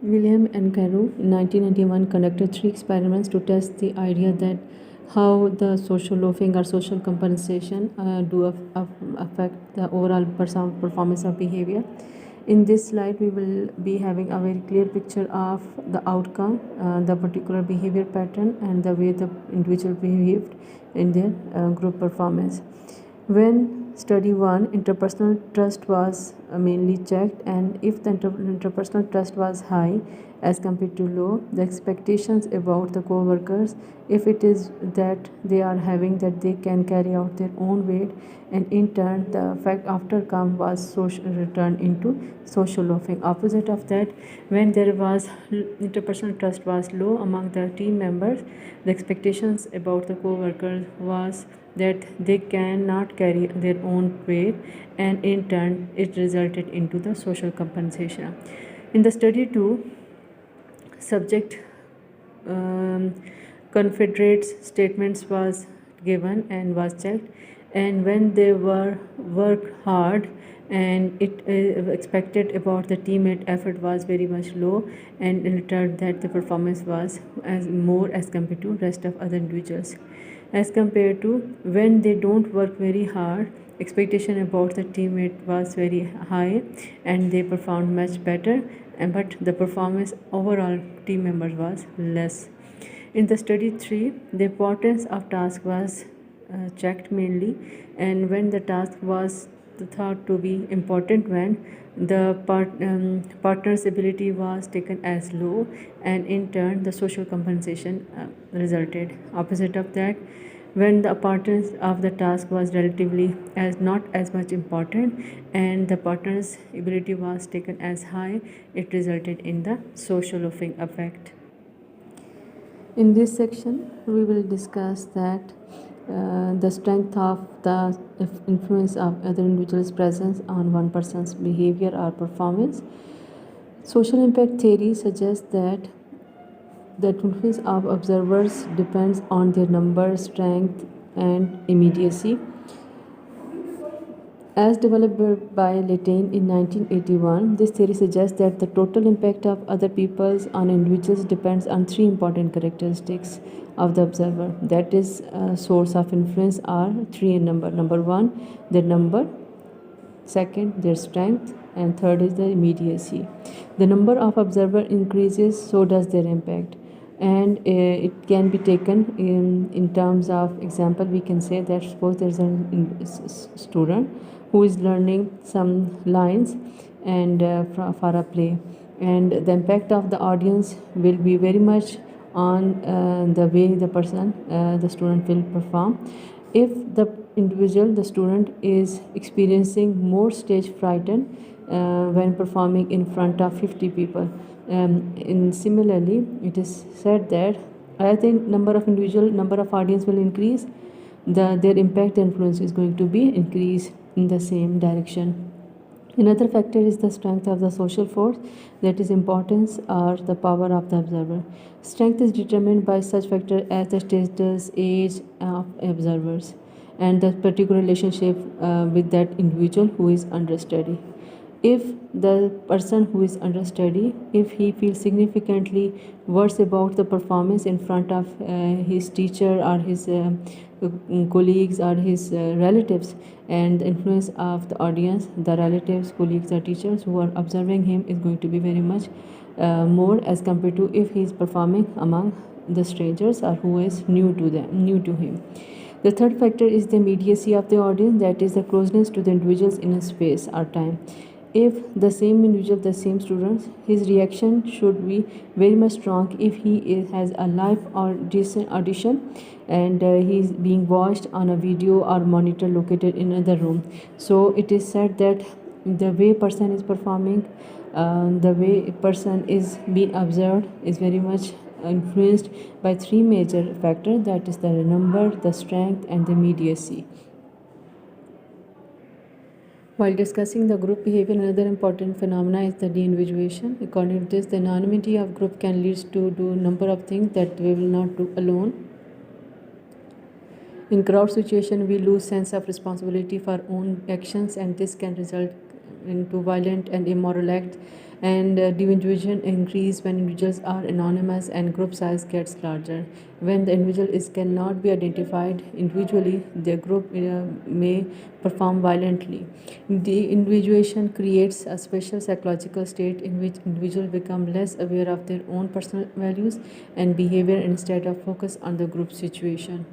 William and Carew in 1991 conducted 3 experiments to test the idea that how the social loafing or social compensation affect the overall performance of behavior. In this slide, we will be having a very clear picture of the outcome, the particular behavior pattern, and the way the individual behaved in their group performance. When study 1, interpersonal trust was mainly checked, and if the interpersonal trust was high as compared to low, the expectations about the co-workers, if it is that they are having that they can carry out their own weight, and in turn the fact aftercome was returned into social loafing. Opposite of that, when there was interpersonal trust was low among the team members, the expectations about the co-workers was that they cannot carry their own weight, and in turn it resulted into the social compensation. In the study 2, subject confederates statements was given and was checked, and when they were worked hard and it expected about the teammate effort was very much low, and it turned that the performance was as more as compared to rest of other individuals. As compared to when they don't work very hard, expectation about the teammate was very high and they performed much better, but the performance overall team members was less. In the study 3, the importance of task was checked mainly, and when the task was thought to be important, when the partner's ability was taken as low, and in turn the social compensation resulted. Opposite of that, when the importance of the task was relatively as not as much important and the partner's ability was taken as high, it resulted in the social loafing effect. In this section, we will discuss that the strength of the influence of other individuals' presence on one person's behavior or performance. Social impact theory suggests that the influence of observers depends on their number, strength, and immediacy. As developed by Latane in 1981, this theory suggests that the total impact of other peoples on individuals depends on 3 important characteristics of the observer. That is, source of influence are 3 in number. Number 1, their number; second, their strength; and third is the immediacy. The number of observer increases, so does their impact, and it can be taken in terms of example. We can say that suppose there's a student who is learning some lines and for a play, and the impact of the audience will be very much on the way the student will perform. If the individual, the student, is experiencing more stage frighten when performing in front of 50 people, similarly it is said that as the number of audience will increase, their impact influence is going to be increased in the same direction. Another factor is the strength of the social force, that is, importance or the power of the observer. Strength is determined by such factors as the status, age of observers, and the particular relationship with that individual who is under study. If the person who is under study, if he feels significantly worse about the performance in front of his teacher or his colleagues or his relatives, and the influence of the audience, the relatives, colleagues or teachers who are observing him is going to be very much more as compared to if he is performing among the strangers or who is new to him. The third factor is the immediacy of the audience, that is the closeness to the individuals in a space or time. If the same individual, the same students, his reaction should be very much strong if he has a live audition and he is being watched on a video or monitor located in another room. So it is said that the way person is performing, the way a person is being observed is very much influenced by 3 major factors, that is the number, the strength, and the immediacy. While discussing the group behavior, another important phenomena is the de-individuation. According to this, the anonymity of group can lead to do number of things that we will not do alone. In crowd situation, we lose sense of responsibility for our own actions, and this can result into violent and immoral acts, and individuation increase when individuals are anonymous and group size gets larger. When the individual is cannot be identified individually, their group may perform violently. The individuation creates a special psychological state in which individuals become less aware of their own personal values and behavior instead of focus on the group situation.